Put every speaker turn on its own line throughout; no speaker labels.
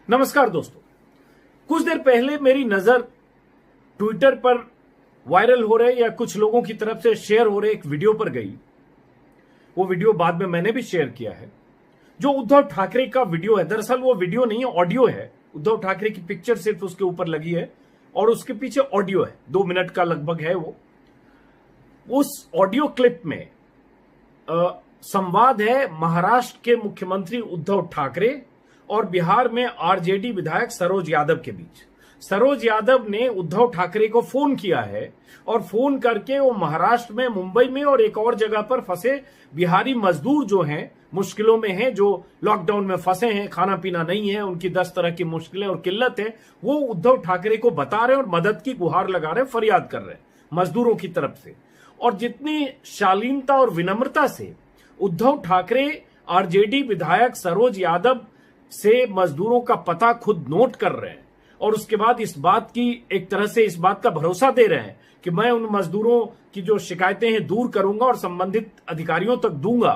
नमस्कार दोस्तों। कुछ देर पहले मेरी नजर ट्विटर पर वायरल हो रहे या कुछ लोगों की तरफ से शेयर हो रहे एक वीडियो पर गई। वो वीडियो बाद में मैंने भी शेयर किया है, जो उद्धव ठाकरे का वीडियो है। दरअसल वो वीडियो नहीं है, ऑडियो है। उद्धव ठाकरे की पिक्चर सिर्फ उसके ऊपर लगी है और उसके पीछे ऑडियो है, 2 मिनट का लगभग है वो। उस ऑडियो क्लिप में संवाद है महाराष्ट्र के मुख्यमंत्री उद्धव ठाकरे और बिहार में आरजेडी विधायक सरोज यादव के बीच। सरोज यादव ने उद्धव ठाकरे को फोन किया है और फोन करके वो महाराष्ट्र में, मुंबई में और एक और जगह पर फंसे बिहारी मजदूर जो हैं, मुश्किलों में हैं, जो लॉकडाउन में फंसे हैं, खाना पीना नहीं है, उनकी 10 तरह की मुश्किलें और किल्लत है, वो उद्धव ठाकरे को बता रहे हैं और मदद की गुहार लगा रहे हैं, फरियाद कर रहे हैं मजदूरों की तरफ से। और जितनी शालीनता और विनम्रता से उद्धव ठाकरे आरजेडी विधायक सरोज यादव से मजदूरों का पता खुद नोट कर रहे हैं और उसके बाद इस बात की, एक तरह से इस बात का भरोसा दे रहे हैं कि मैं उन मजदूरों की जो शिकायतें हैं दूर करूंगा और संबंधित अधिकारियों तक दूंगा।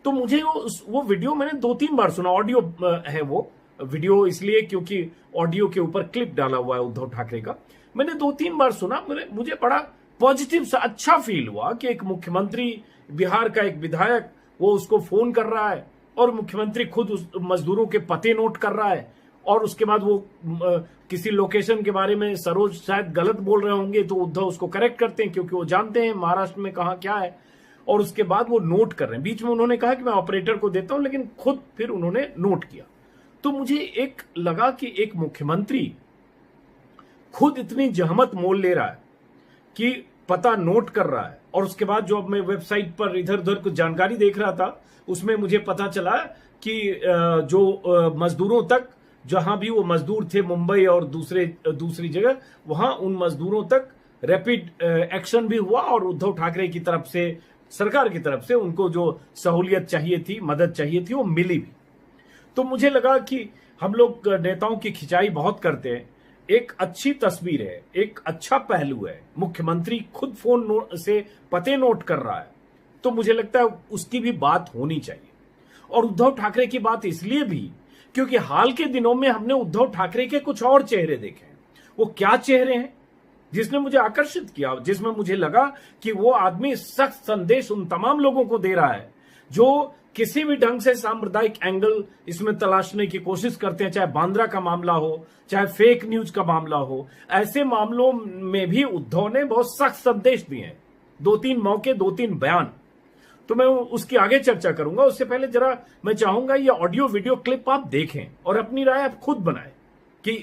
तो मुझे वो वीडियो मैंने 2-3 बार सुना। ऑडियो है वो वीडियो, इसलिए क्योंकि ऑडियो के ऊपर क्लिप डाला हुआ है उद्धव ठाकरे का। मैंने 2-3 बार सुना। मुझे बड़ा पॉजिटिव सा अच्छा फील हुआ कि एक मुख्यमंत्री, बिहार का एक विधायक, वो उसको फोन कर रहा है और मुख्यमंत्री खुद उस मजदूरों के पते नोट कर रहा है। और उसके बाद वो किसी लोकेशन के बारे में सरोज शायद गलत बोल रहे होंगे तो उद्धव उसको करेक्ट करते हैं, क्योंकि वो जानते हैं महाराष्ट्र में कहां क्या है। और उसके बाद वो नोट कर रहे हैं। बीच में उन्होंने कहा कि मैं ऑपरेटर को देता हूं, लेकिन खुद फिर उन्होंने नोट किया। तो मुझे एक लगा कि एक मुख्यमंत्री खुद इतनी जहमत मोल ले रहा है कि पता नोट कर रहा है। और उसके बाद जो अब मैं वेबसाइट पर इधर उधर कुछ जानकारी देख रहा था, उसमें मुझे पता चला कि जो मजदूरों तक, जहां भी वो मजदूर थे मुंबई और दूसरी जगह, वहां उन मजदूरों तक रैपिड एक्शन भी हुआ और उद्धव ठाकरे की तरफ से, सरकार की तरफ से उनको जो सहूलियत चाहिए थी, मदद चाहिए थी, वो मिली भी। तो मुझे लगा कि हम लोग नेताओं की खिंचाई बहुत करते हैं। एक अच्छी तस्वीर है, एक अच्छा पहलू है। मुख्यमंत्री खुद फोन से पते नोट कर रहा है, तो मुझे लगता है उसकी भी बात होनी चाहिए। और उद्धव ठाकरे की बात इसलिए भी क्योंकि हाल के दिनों में हमने उद्धव ठाकरे के कुछ और चेहरे देखे हैं। वो क्या चेहरे हैं जिसने मुझे आकर्षित किया, जिसमें मुझे लगा कि वो आदमी सख्त संदेश उन तमाम लोगों को दे रहा है जो किसी भी ढंग से सांप्रदायिक एंगल इसमें तलाशने की कोशिश करते हैं, चाहे बांद्रा का मामला हो, चाहे फेक न्यूज का मामला हो। ऐसे मामलों में भी उद्धव ने बहुत सख्त संदेश दिए हैं। 2-3 मौके, 2-3 बयान। तो मैं उसकी आगे चर्चा करूंगा। उससे पहले जरा मैं चाहूंगा ये ऑडियो वीडियो क्लिप आप देखें और अपनी राय आप खुद बनाएं कि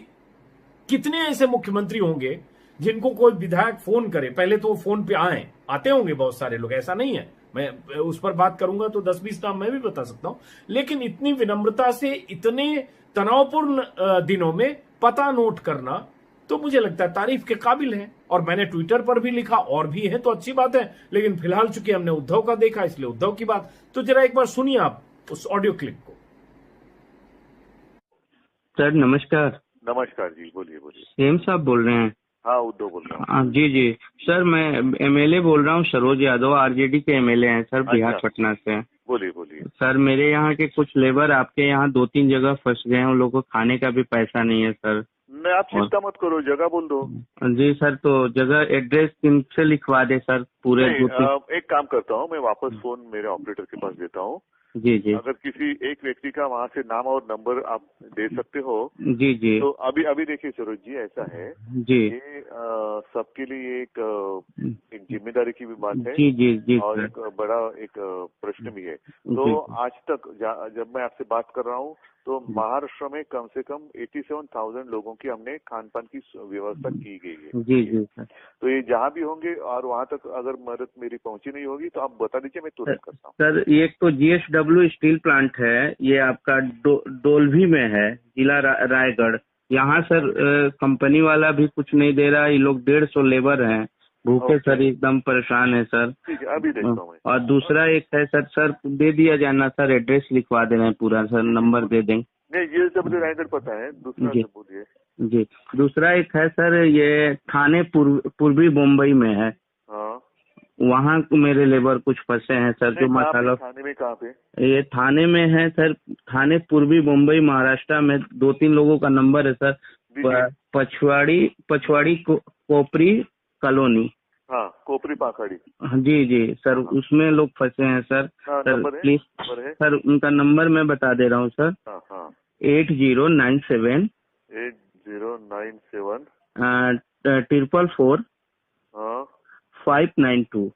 कितने ऐसे मुख्यमंत्री होंगे जिनको कोई विधायक फोन करे। पहले तो वो फोन पे आते होंगे बहुत सारे लोग, ऐसा नहीं है। मैं उस पर बात करूंगा तो 10-20 नाम मैं भी बता सकता हूं। लेकिन इतनी विनम्रता से इतने तनावपूर्ण दिनों में पता नोट करना, तो मुझे लगता है तारीफ के काबिल है। और मैंने ट्विटर पर भी लिखा, और भी है तो अच्छी बात है, लेकिन फिलहाल चूंकि हमने उद्धव का देखा इसलिए उद्धव की बात। तो जरा एक बार सुनिए आप उस ऑडियो क्लिप को।
सर नमस्कार।
नमस्कार जी, बोलिए बोलिए।
सेम साहब बोल रहे हैं?
हाँ, उद्धव बोल रहा हूँ।
जी जी सर, मैं एमएलए बोल रहा हूँ, सरोज यादव, आरजेडी के एमएलए हैं सर, बिहार
अच्छा,
पटना से।
बोलिए बोलिए।
सर मेरे यहाँ के कुछ लेबर आपके यहाँ 2-3 जगह फंस गए हैं, उन लोगों को खाने का भी पैसा नहीं है सर।
नहीं, आप चिंता मत करो, जगह बोल दो।
जी सर, तो जगह एड्रेस किनसे लिखवा दे सर पूरे?
एक काम करता हूँ, मैं वापस फोन मेरे ऑपरेटर के पास देता हूँ।
जी जी।
अगर किसी एक व्यक्ति का वहाँ से नाम और नंबर आप दे सकते हो।
जी जी।
तो अभी देखिए सरोज जी, ऐसा है
जी,
ये सबके लिए एक जिम्मेदारी की भी बात है।
जी जी जी
और
सर।
एक बड़ा एक प्रश्न भी है। तो आज तक जब मैं आपसे बात कर रहा हूँ तो महाराष्ट्र में कम से कम 87,000 लोगों की हमने खान पान की व्यवस्था की गई है।
जी जी सर।
तो ये जहाँ भी होंगे और वहाँ तक अगर मदद मेरी पहुंची नहीं होगी तो आप बता दीजिए, मैं तुरंत करता हूँ।
सर एक तो GSW स्टील प्लांट है, ये आपका डोलभी में है, जिला रायगढ़। यहाँ सर कंपनी वाला भी कुछ नहीं दे रहा। ये लोग 150 लेबर हैं, भूखे सर, एकदम परेशान है सर।
ठीक है, अभी देखता हूँ मैं।
और दूसरा एक है सर दे दिया जाना सर, एड्रेस लिखवा दे रहे हैं पूरा सर, नंबर दे देंगे।
नहीं, GSW रायगढ़ पता है। दूसरा
जी
बोलिए।
जी, दूसरा एक है सर, ये थाने पूर्वी मुंबई में है।
हाँ,
वहाँ मेरे लेबर कुछ फंसे हैं सर, जो मसाला।
थाने में कहाँ पे?
ये थाने में है सर, थाने पूर्वी मुंबई महाराष्ट्र में। 2-3 लोगों का नंबर है सर। पछवाड़ी कोपरी कॉलोनी।
हाँ, कोपरी पाखड़ी।
जी जी सर, उसमें लोग फंसे हैं सर। सर प्लीज सर, उनका नंबर मैं बता दे रहा हूँ सर। 8097 444 592।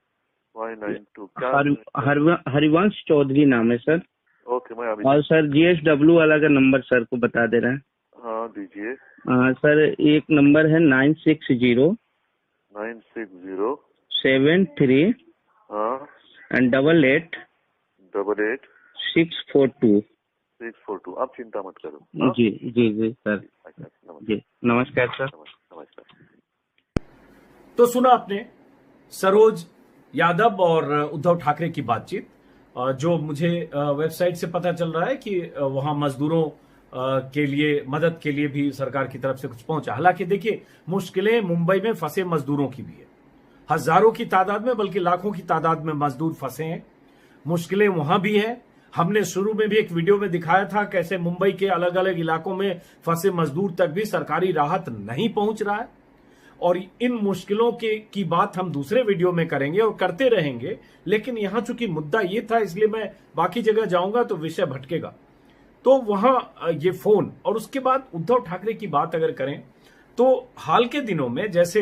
हरिवंश चौधरी नाम है सर।
ओके, मैं अभी।
और सर GSW वाला का नंबर सर को बता दे रहे हैं।
हाँ दीजिए।
सर एक नंबर है 960 73 and 88 642।
आप चिंता मत करो।
जी जी जी सर। जी नमस्कार सर।
नमस्कार।
तो सुना आपने सरोज यादव और उद्धव ठाकरे की बातचीत, जो मुझे वेबसाइट से पता चल रहा है कि वहां मजदूरों के लिए मदद के लिए भी सरकार की तरफ से कुछ पहुंचा। हालांकि देखिए, मुश्किलें मुंबई में फंसे मजदूरों की भी है, हजारों की तादाद में, बल्कि लाखों की तादाद में मजदूर फंसे हैं। मुश्किलें वहां भी है। हमने शुरू में भी एक वीडियो में दिखाया था कैसे मुंबई के अलग अलग इलाकों में फंसे मजदूर तक भी सरकारी राहत नहीं पहुंच रहा है। और इन मुश्किलों की बात हम दूसरे वीडियो में करेंगे और करते रहेंगे, लेकिन यहां चूंकि मुद्दा ये था इसलिए मैं बाकी जगह जाऊंगा तो विषय भटकेगा। तो वहां ये फोन, और उसके बाद उद्धव ठाकरे की बात अगर करें तो हाल के दिनों में जैसे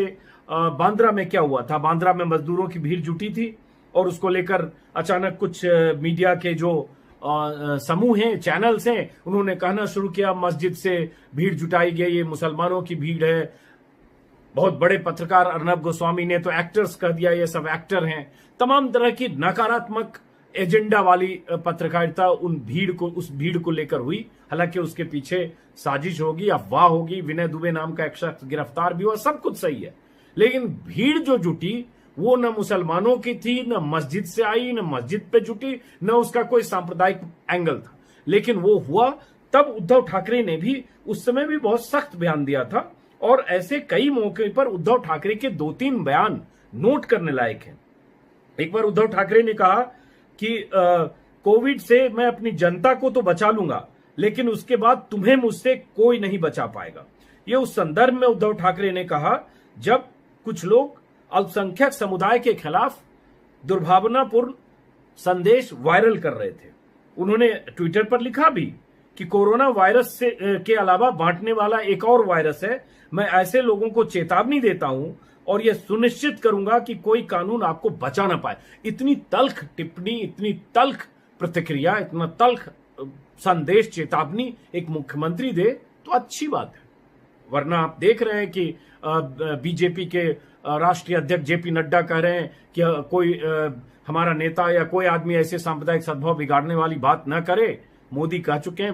बांद्रा में क्या हुआ था, बांद्रा में मजदूरों की भीड़ जुटी थी और उसको लेकर अचानक कुछ मीडिया के जो समूह हैं, चैनल्स हैं, उन्होंने कहना शुरू किया मस्जिद से भीड़ जुटाई गई, ये मुसलमानों की भीड़ है। बहुत बड़े पत्रकार अर्नब गोस्वामी ने तो एक्टर्स कह दिया, ये सब एक्टर हैं। तमाम तरह की नकारात्मक एजेंडा वाली पत्रकारिता उस भीड़ को लेकर हुई। हालांकि उसके पीछे साजिश होगी, अफवाह होगी, विनय दुबे नाम का एक शख्स गिरफ्तार भी हुआ, सब कुछ सही है। लेकिन भीड़ जो जुटी वो न मुसलमानों की थी, न मस्जिद से आई, न मस्जिद पे जुटी, न उसका कोई सांप्रदायिक एंगल था। लेकिन वो हुआ तब उद्धव ठाकरे ने भी उस समय भी बहुत सख्त बयान दिया था। और ऐसे कई मौके पर उद्धव ठाकरे के 2-3 बयान नोट करने लायक हैं। एक बार उद्धव ठाकरे ने कहा कि कोविड से मैं अपनी जनता को तो बचा लूंगा, लेकिन उसके बाद तुम्हें मुझसे कोई नहीं बचा पाएगा। ये उस संदर्भ में उद्धव ठाकरे ने कहा जब कुछ लोग अल्पसंख्यक समुदाय के खिलाफ दुर्भावनापूर्ण संदेश वायरल कर रहे थे। उन्होंने ट्विटर पर लिखा भी कि कोरोना वायरस से के अलावा बांटने वाला एक और वायरस है। मैं ऐसे लोगों को चेतावनी देता हूं और यह सुनिश्चित करूंगा कि कोई कानून आपको बचा ना पाए। इतनी तल्ख टिप्पणी, इतनी तल्ख प्रतिक्रिया, इतना तल्ख संदेश, चेतावनी एक मुख्यमंत्री दे तो अच्छी बात है। वरना आप देख रहे हैं कि बीजेपी के राष्ट्रीय अध्यक्ष जेपी नड्डा कह रहे हैं कि कोई हमारा नेता या कोई आदमी ऐसे सांप्रदायिक सद्भाव बिगाड़ने वाली बात न करे। मोदी कह चुके हैं,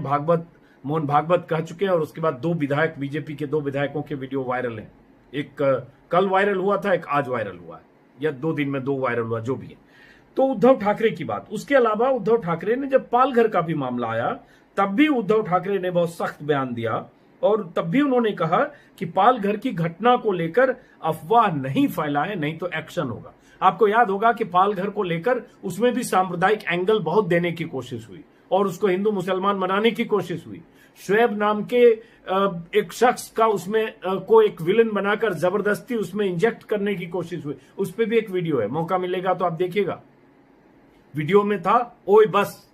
मोहन भागवत कह चुके हैं, और उसके बाद 2 विधायक, बीजेपी के 2 विधायकों के वीडियो वायरल हैं। एक कल वायरल हुआ था, एक आज वायरल हुआ है, या 2 दिन में 2 वायरल हुआ, जो भी है। तो उद्धव ठाकरे की बात। उसके अलावा उद्धव ठाकरे ने जब पालघर का भी मामला आया तब भी उद्धव ठाकरे ने बहुत सख्त बयान दिया और तब भी उन्होंने कहा कि पालघर की घटना को लेकर अफवाह नहीं फैलाएं, नहीं तो एक्शन होगा। आपको याद होगा कि पालघर को लेकर उसमें भी सांप्रदायिक एंगल बहुत देने की कोशिश हुई और उसको हिंदू मुसलमान बनाने की कोशिश हुई। शुएब नाम के एक शख्स का उसमें को एक विलन बनाकर जबरदस्ती उसमें इंजेक्ट करने की कोशिश हुई। उस पर भी एक वीडियो है, मौका मिलेगा तो आप देखिएगा। वीडियो में था ओए बस,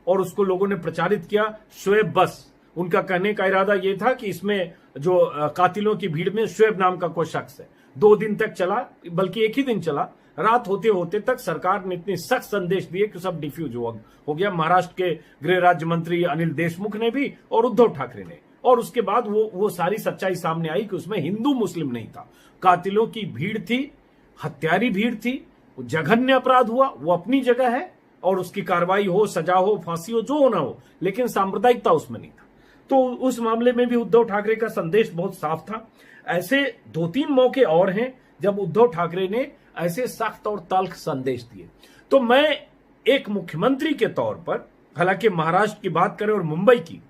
और उसको लोगों ने प्रचारित किया शुएब बस। उनका कहने का इरादा यह था कि इसमें जो कातिलों की भीड़ में शुएब नाम का कोई शख्स है। 2 दिन तक चला, बल्कि एक ही दिन चला। रात होते होते तक सरकार ने इतने सख्त संदेश दिए कि सब डिफ्यूज हो गया। महाराष्ट्र के गृह राज्य मंत्री अनिल देशमुख ने भी और उद्धव ठाकरे ने। और उसके बाद वो सारी सच्चाई सामने आई कि उसमें हिंदू मुस्लिम नहीं था, कातिलों की भीड़ थी, हत्यारी भीड़ थी। जघन्य अपराध हुआ, वो अपनी जगह है, और उसकी कार्रवाई हो, सजा हो, फांसी हो, जो होना हो, लेकिन सांप्रदायिकता उसमें नहीं था। तो उस मामले में भी उद्धव ठाकरे का संदेश बहुत साफ था। ऐसे 2-3 मौके और हैं जब उद्धव ठाकरे ने ऐसे सख्त और तल्ख संदेश दिए। तो मैं एक मुख्यमंत्री के तौर पर, हालांकि महाराष्ट्र की बात करें और मुंबई की,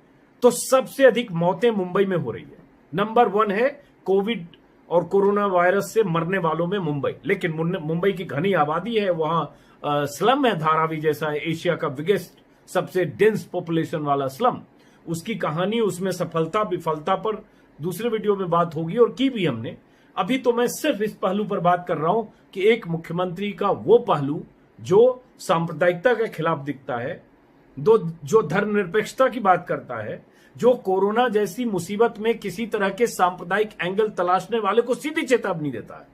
तो सबसे अधिक मौतें मुंबई में हो रही है। नंबर 1 है कोविड और कोरोना वायरस से मरने वालों में मुंबई। लेकिन मुंबई की घनी आबादी है, वहां स्लम है धारावी जैसा, एशिया का बिगेस्ट सबसे डेंस पॉपुलेशन वाला स्लम। उसकी कहानी, उसमें सफलता विफलता पर दूसरे वीडियो में बात होगी और की भी हमने। अभी तो मैं सिर्फ इस पहलू पर बात कर रहा हूं कि एक मुख्यमंत्री का वो पहलू जो सांप्रदायिकता के खिलाफ दिखता है, जो धर्मनिरपेक्षता की बात करता है, जो कोरोना जैसी मुसीबत में किसी तरह के सांप्रदायिक एंगल तलाशने वाले को सीधी चेतावनी देता है,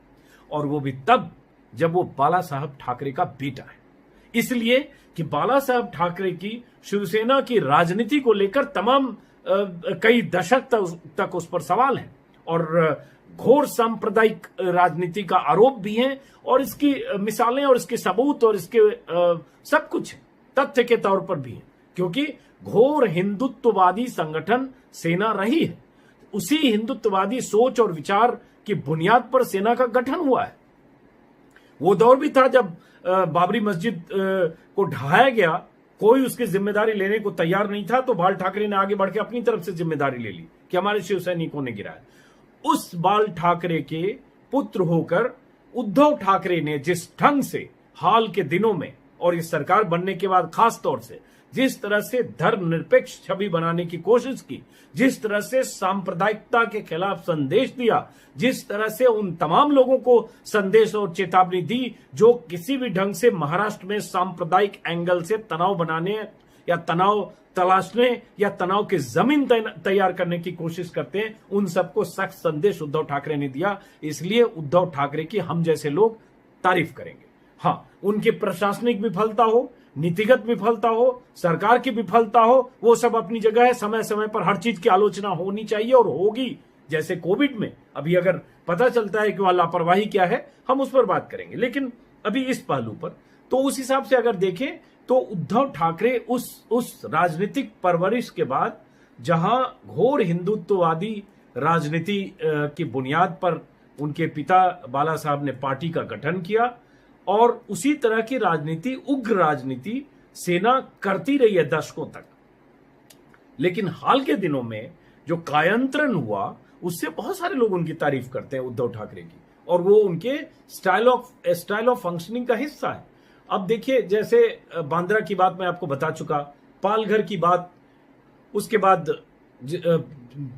और वो भी तब जब वो बाला साहब ठाकरे का बेटा है। इसलिए कि बाला साहब ठाकरे की शिवसेना की राजनीति को लेकर तमाम कई दशक तक उस पर सवाल है और घोर सांप्रदायिक राजनीति का आरोप भी है, और इसकी मिसालें और इसके सबूत और इसके सब कुछ है, तथ्य के तौर पर भी है, क्योंकि घोर हिंदुत्ववादी संगठन सेना रही है। उसी हिंदुत्ववादी सोच और विचार की बुनियाद पर सेना का गठन हुआ है। वो दौर भी था जब बाबरी मस्जिद को ढहाया गया, कोई उसकी जिम्मेदारी लेने को तैयार नहीं था, तो बाल ठाकरे ने आगे बढ़ के अपनी तरफ से जिम्मेदारी ले ली कि हमारे शिव सैनिकों ने गिराया। उस बाल ठाकरे के पुत्र होकर उद्धव ठाकरे ने जिस ढंग से हाल के दिनों में और इस सरकार बनने के बाद खास तौर से जिस तरह से धर्मनिरपेक्ष छवि बनाने की कोशिश की, जिस तरह से सांप्रदायिकता के खिलाफ संदेश दिया, जिस तरह से उन तमाम लोगों को संदेश और चेतावनी दी जो किसी भी ढंग से महाराष्ट्र में सांप्रदायिक एंगल से तनाव बनाने या तनाव तलाशने या तनाव की जमीन तैयार करने की कोशिश करते हैं, उन सबको सख्त संदेश उद्धव ठाकरे ने दिया। इसलिए उद्धव ठाकरे की हम जैसे लोग तारीफ करेंगे। हाँ, उनकी प्रशासनिक विफलता हो, नीतिगत विफलता हो, सरकार की विफलता हो, वो सब अपनी जगह है। समय समय पर हर चीज की आलोचना होनी चाहिए और होगी। जैसे कोविड में अभी अगर पता चलता है कि वहां लापरवाही क्या है, हम उस पर बात करेंगे, लेकिन अभी इस पहलू पर तो उस हिसाब से अगर देखें तो उद्धव ठाकरे उस राजनीतिक परवरिश के बाद जहां घोर हिंदुत्ववादी राजनीति की बुनियाद पर उनके पिता बाला साहब ने पार्टी का गठन किया, और उसी तरह की राजनीति, उग्र राजनीति सेना करती रही है दशकों तक। लेकिन हाल के दिनों में जो कायंत्रण हुआ, उससे बहुत सारे लोग उनकी तारीफ करते हैं उद्धव ठाकरे की, और वो उनके स्टाइल ऑफ फंक्शनिंग का हिस्सा है। अब देखिए, जैसे बांद्रा की बात मैं आपको बता चुका, पालघर की बात, उसके बाद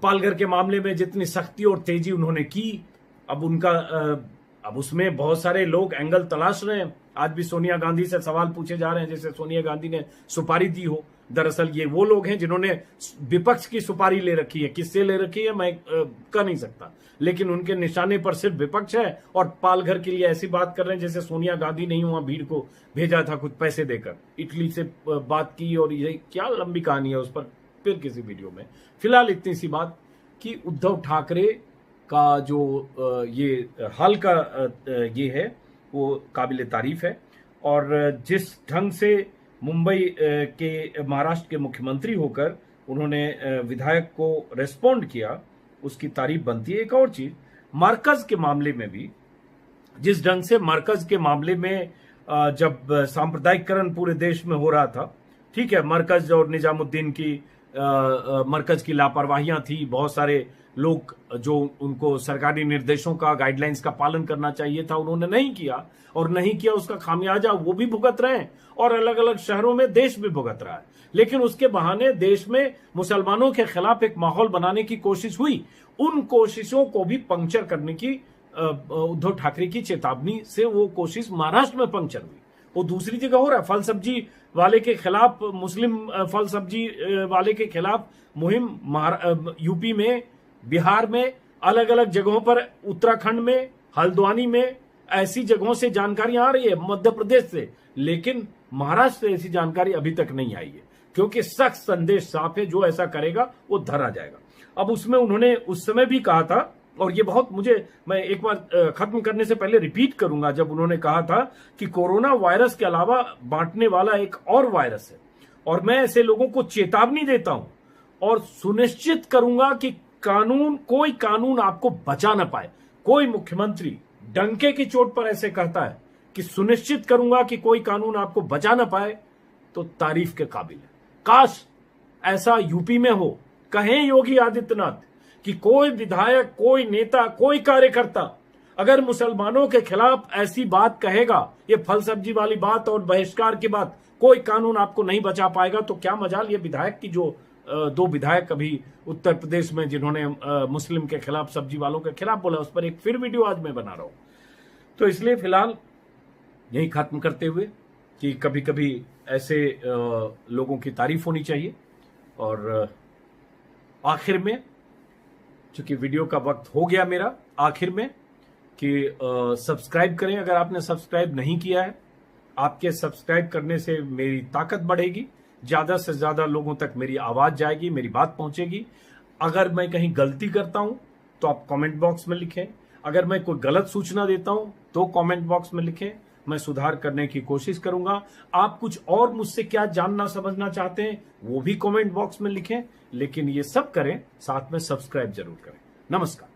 पालघर के मामले में जितनी सख्ती और तेजी उन्होंने की, अब उसमें बहुत सारे लोग एंगल तलाश रहे हैं। आज भी सोनिया गांधी से सवाल पूछे जा रहे हैं जैसे सोनिया गांधी ने सुपारी दी हो। दरअसल ये वो लोग हैं जिन्होंने विपक्ष की सुपारी ले रखी है। किससे ले रखी है मैं कह नहीं सकता, लेकिन उनके निशाने पर सिर्फ विपक्ष है, और पालघर के लिए ऐसी बात कर रहे हैं जैसे सोनिया गांधी नहीं वहां भीड़ को भेजा था कुछ पैसे देकर, इटली से बात की, और ये क्या लंबी कहानी है, उस पर फिर किसी वीडियो में। फिलहाल इतनी सी बात कि उद्धव ठाकरे का जो ये हाल का ये है वो काबिल तारीफ है, और जिस ढंग से मुंबई के महाराष्ट्र के मुख्यमंत्री होकर उन्होंने विधायक को रेस्पॉन्ड किया, उसकी तारीफ बनती है। एक और चीज, मरकज के मामले में भी जिस ढंग से मरकज के मामले में जब सांप्रदायिकरण पूरे देश में हो रहा था, ठीक है, मरकज और निजामुद्दीन की मरकज की लापरवाहियां थी, बहुत सारे लोग जो उनको सरकारी निर्देशों का, गाइडलाइंस का पालन करना चाहिए था, उन्होंने नहीं किया, और नहीं किया उसका खामियाजा वो भी भुगत रहे हैं, और अलग अलग शहरों में देश भी भुगत रहा है। लेकिन उसके बहाने देश में मुसलमानों के खिलाफ एक माहौल बनाने की कोशिश हुई। उन कोशिशों को भी पंक्चर करने की उद्धव ठाकरे की चेतावनी से वो कोशिश महाराष्ट्र में पंक्चर हुई। वो दूसरी जगह हो रहा है। फल सब्जी वाले के खिलाफ, मुस्लिम फल सब्जी वाले के खिलाफ मुहिम यूपी में, बिहार में, अलग अलग जगहों पर, उत्तराखंड में, हल्द्वानी में, ऐसी जगहों से जानकारियां आ रही है, मध्य प्रदेश से, लेकिन महाराष्ट्र से ऐसी जानकारी अभी तक नहीं आई है, क्योंकि सख्त संदेश साफ है, जो ऐसा करेगा वो धरा जाएगा। अब उसमें उन्होंने उस समय भी कहा था, और ये बहुत मैं एक बार खत्म करने से पहले रिपीट करूंगा, जब उन्होंने कहा था कि कोरोना वायरस के अलावा बांटने वाला एक और वायरस है, और मैं ऐसे लोगों को चेतावनी देता हूं और सुनिश्चित करूंगा कि कोई कानून आपको बचा ना पाए। कोई मुख्यमंत्री डंके की चोट पर ऐसे कहता है कि सुनिश्चित करूंगा कि कोई कानून आपको बचा ना पाए, तो तारीफ के काबिल है। काश ऐसा यूपी में हो। कहें योगी आदित्यनाथ कि कोई विधायक, कोई नेता, कोई कार्यकर्ता अगर मुसलमानों के खिलाफ ऐसी बात कहेगा, ये फल सब्जी वाली बात और बहिष्कार की बात, कोई कानून आपको नहीं बचा पाएगा। तो क्या मजाल ये विधायक की, जो 2 विधायक अभी उत्तर प्रदेश में जिन्होंने मुस्लिम के खिलाफ, सब्जी वालों के खिलाफ बोला, उस पर एक फिर वीडियो आज मैं बना रहा हूं। तो इसलिए फिलहाल यही खत्म करते हुए कि कभी कभी ऐसे लोगों की तारीफ होनी चाहिए। और आखिर में, चूंकि वीडियो का वक्त हो गया मेरा, आखिर में कि सब्सक्राइब करें अगर आपने सब्सक्राइब नहीं किया है। आपके सब्सक्राइब करने से मेरी ताकत बढ़ेगी, ज्यादा से ज्यादा लोगों तक मेरी आवाज जाएगी, मेरी बात पहुंचेगी। अगर मैं कहीं गलती करता हूं तो आप कमेंट बॉक्स में लिखें, अगर मैं कोई गलत सूचना देता हूं तो कमेंट बॉक्स में लिखें, मैं सुधार करने की कोशिश करूंगा। आप कुछ और मुझसे क्या जानना समझना चाहते हैं वो भी कमेंट बॉक्स में लिखें, लेकिन ये सब करें, साथ में सब्सक्राइब जरूर करें। नमस्कार।